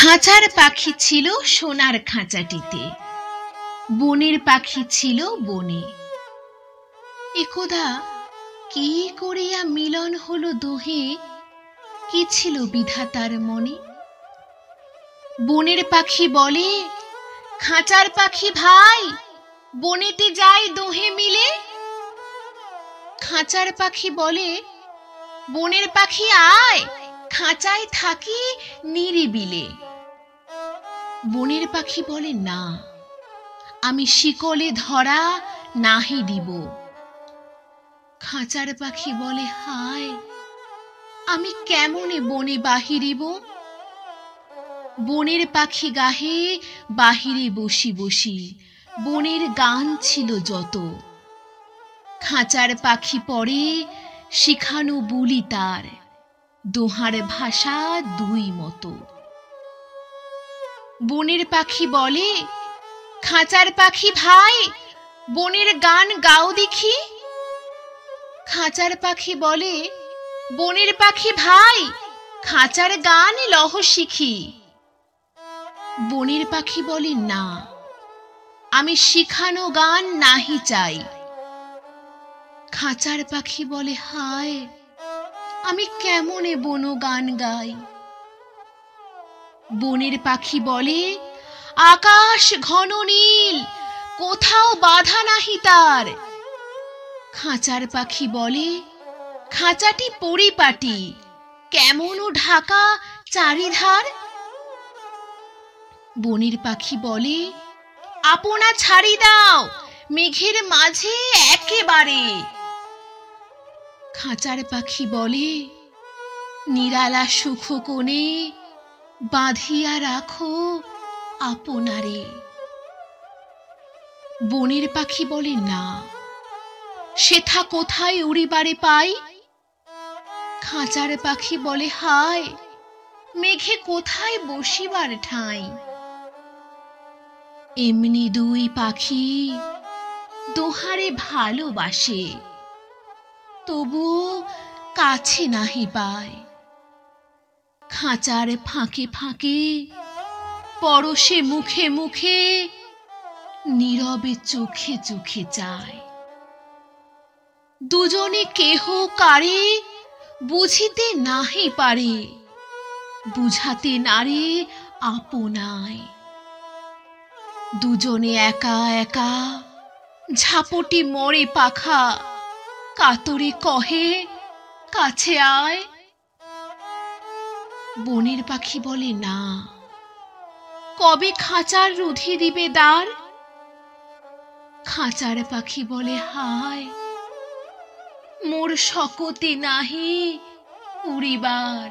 খাঁচার পাখি ছিল সোনার খাঁচাটিতে, বনের পাখি ছিল বনে। একদা কি করিয়া মিলন হলো দোহে, কি ছিল বিধাতার মনে। বনের পাখি বলে, খাঁচার পাখি ভাই, বনেতে যাই দোহে মিলে। খাঁচার পাখি বলে, বনের পাখি আয়, খাঁচায় থাকি নিরিবিলে। বনের পাখি বলে, না, আমি শিকলে ধরা নাহি দিব। খাঁচার পাখি বলে, হায়, আমি কেমনে বনে বাহিরিব। বনের পাখি গাহে বাহিরে বসি বসি, বনের গান ছিল যত। খাঁচার পাখি পড়ে শিখানো বুলি তার, দোহার ভাষা দুই মতো। বনের পাখি বলে, খাঁচার পাখি ভাই, বনের গান গাও দেখি। খাঁচার পাখি বলে, বনের পাখি ভাই, খাঁচার গান লহ শিখি। বনের পাখি বলে, না, আমি শিখানো গান নাহি চাই। খাঁচার পাখি বলে, হায়, আমি কেমনে বন গান গাই। বনের পাখি বলে, আকাশ ঘন নীল, কোথাও বাধা নাহি তার। খাঁচার পাখি বলে, খাঁচাটি পরিপাটি, কেমন ঢাকা চারিধার। বনের পাখি বলে, আপনা ছাড়ি দাও, মেঘের মাঝে একেবারে। খাঁচার পাখি বলে, নিরালা সুখ কোণে বাঁধিয়া রাখো আপনারে। বনের পাখি বলে, না, সেথা কোথায় উড়িবারে পাই। খাঁচার পাখি বলে, হায়, মেঘে কোথায় বসিবার ঠাঁই। এমনি দুই পাখি দোহারে ভালোবাসে, তবুও কাছে নাহি পায়। খাঁচার ফাঁকে ফাঁকে, পরশে মুখে মুখে, নীরবে চোখে চোখে চায়। দুজনে কেহ কারে বুঝিতে নাহি পারে, বুঝাতে নারে আপনায়। দুজনে একা একা ঝাপটি মরে পাখা, কাতরে কহে, কাছে আয়। বনের পাখি বলে, না, কবে খাঁচার রুধি দিবে দ্বার। খাঁচার পাখি বলে, হায়, মোর শকতে নাহি উড়িবার।